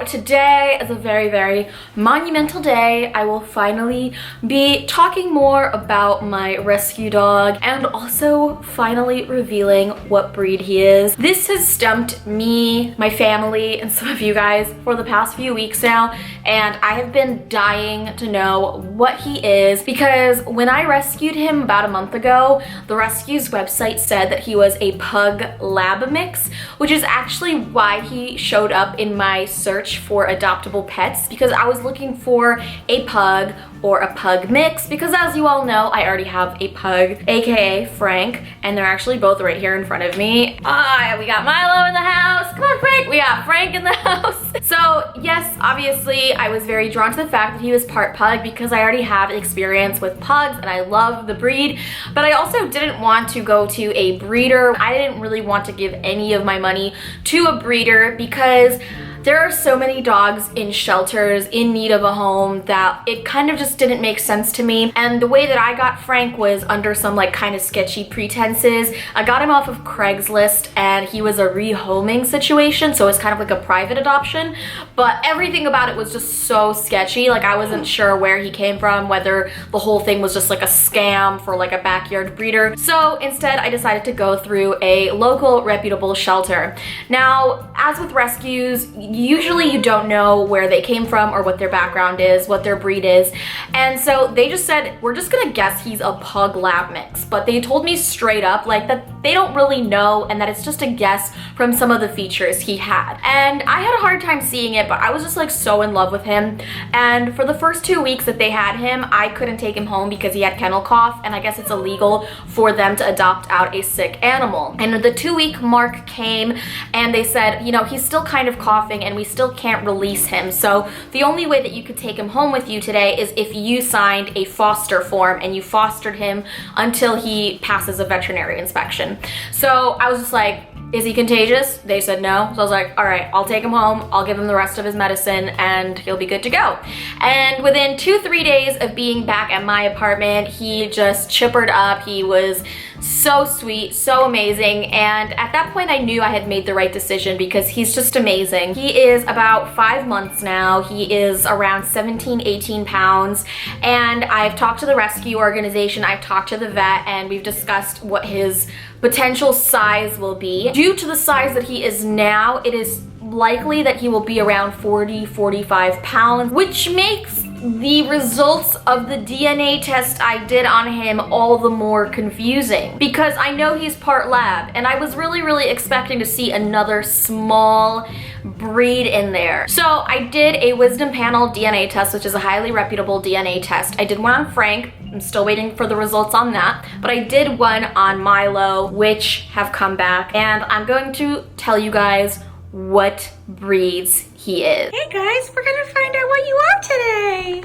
today is a very, very monumental day. I will finally be talking more about my rescue dog and also finally revealing what breed he is. This has stumped me, my family, and some of you guys for the past few weeks now, and I have been dying to know what he is because when I rescued him about a month ago, the rescue's website said that he was a pug lab mix, which is actually why he showed up in my search for adoptable pets, because I was looking for a pug or a pug mix, because as you all know, I already have a pug, aka Frank, and they're actually both right here in front of me. We got Milo in the house. Come on, Frank. We got Frank in the house. So yes, obviously I was very drawn to the fact that he was part pug because I already have experience with pugs and I love the breed, but I also didn't want to go to a breeder. I didn't really want to give any of my money to a breeder because there are so many dogs in shelters in need of a home that it kind of just didn't make sense to me. And the way that I got Frank was under some like kind of sketchy pretenses. I got him off of Craigslist and he was a rehoming situation, so it's kind of like a private adoption, but everything about it was just so sketchy. Like I wasn't sure where he came from, whether the whole thing was just like a scam for like a backyard breeder. So instead I decided to go through a local reputable shelter. Now, as with rescues, usually you don't know where they came from or what their background is, what their breed is. And so they just said, we're just gonna guess he's a pug lab mix. But they told me straight up like that they don't really know and that it's just a guess from some of the features he had. And I had a hard time seeing it, but I was just like so in love with him. And for the first 2 weeks that they had him, I couldn't take him home because he had kennel cough, and I guess it's illegal for them to adopt out a sick animal. And the 2-week mark came and they said, you know, he's still kind of coughing and we still can't release him. So the only way that you could take him home with you today is if you signed a foster form and you fostered him until he passes a veterinary inspection. So I was just like, is he contagious? They said no. So I was like, all right, I'll take him home. I'll give him the rest of his medicine and he'll be good to go. And within 2-3 days of being back at my apartment, he just chippered up. He was so sweet, so amazing. And at that point I knew I had made the right decision because he's just amazing. He is about 5 months now. He is around 17, 18 pounds. And I've talked to the rescue organization, I've talked to the vet, and we've discussed what his potential size will be. Due to the size that he is now, it is likely that he will be around 40, 45 pounds, which makes the results of the DNA test I did on him all the more confusing because I know he's part lab and I was really expecting to see another small breed in there. So I did a wisdom panel DNA test, which is a highly reputable DNA test. I did one on Frank. I'm still waiting for the results on that, but I did one on Milo, which have come back, and I'm going to tell you guys what breeds he is. Hey guys, we're gonna find out what you are today.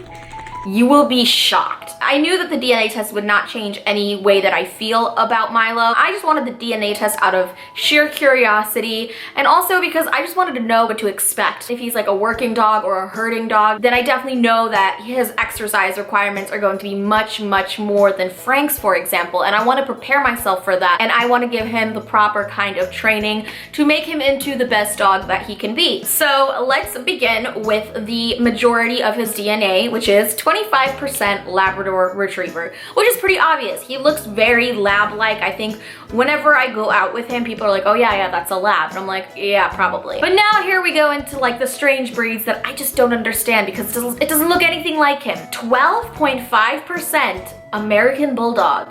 You will be shocked. I knew that the DNA test would not change any way that I feel about Milo. I just wanted the DNA test out of sheer curiosity, and also because I just wanted to know what to expect. If he's like a working dog or a herding dog, then I definitely know that his exercise requirements are going to be much more than Frank's, for example, and I want to prepare myself for that, and I want to give him the proper kind of training to make him into the best dog that he can be. So let's begin with the majority of his DNA, which is 25% Labrador Retriever, which is pretty obvious. He looks very lab-like. I think whenever I go out with him, people are like, oh yeah, that's a lab. And I'm like, yeah, probably. But now here we go into like the strange breeds that I just don't understand because it doesn't look anything like him. 12.5% American Bulldog,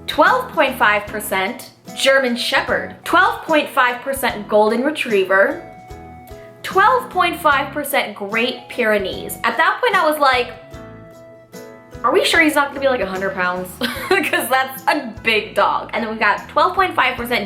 12.5% German Shepherd, 12.5% Golden Retriever, 12.5% Great Pyrenees. At that point I was like, are we sure he's not gonna be like 100 pounds? Because that's a big dog. And then we got 12.5%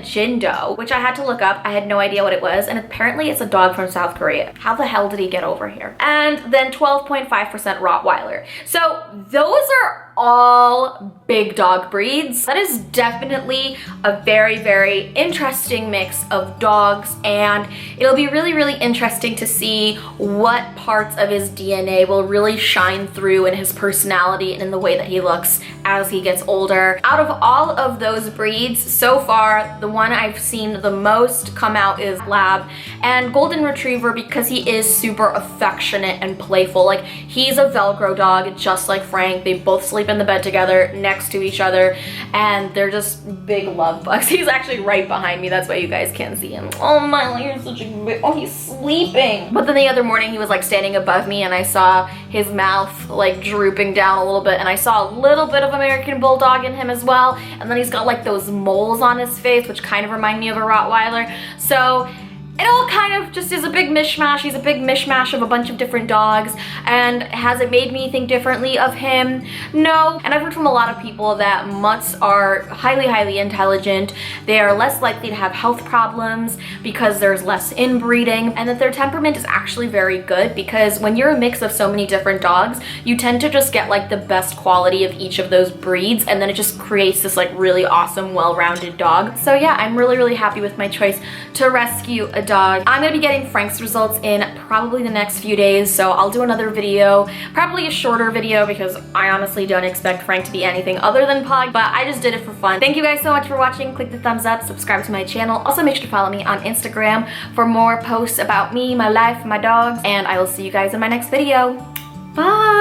Jindo, which I had to look up. I had no idea what it was, and apparently it's a dog from South Korea. How the hell did he get over here? And then 12.5% Rottweiler. So those are all big dog breeds. That is definitely a very, very interesting mix of dogs, and it'll be really, really interesting to see what parts of his DNA will really shine through in his personality and in the way that he looks as he gets older. Out of all of those breeds, so far, the one I've seen the most come out is Lab and Golden Retriever, because he is super affectionate and playful. Like, he's a Velcro dog, just like Frank. They both sleep in the bed together next to each other, and they're just big love bugs. He's actually right behind me, that's why you guys can't see him. Oh my, you're such a big, oh, he's sleeping. But then the other morning he was like standing above me, and I saw his mouth like drooping down a little bit, and I saw a little bit of American Bulldog in him as well, and then he's got like those moles on his face, which kind of remind me of a Rottweiler. So it all kind of just is a big mishmash. He's a big mishmash of a bunch of different dogs. And has it made me think differently of him? No. And I've heard from a lot of people that mutts are highly, highly intelligent. They are less likely to have health problems because there's less inbreeding, and that their temperament is actually very good, because when you're a mix of so many different dogs, you tend to just get like the best quality of each of those breeds, and then it just creates this like really awesome, well-rounded dog. So yeah, I'm really, really happy with my choice to rescue a dog. I'm gonna be getting Frank's results in probably the next few days, so I'll do another video, probably a shorter video, because I honestly don't expect Frank to be anything other than pug, but I just did it for fun. Thank you guys so much for watching. Click the thumbs up, subscribe to my channel. Also make sure to follow me on Instagram for more posts about me, my life, my dogs, and I will see you guys in my next video. Bye!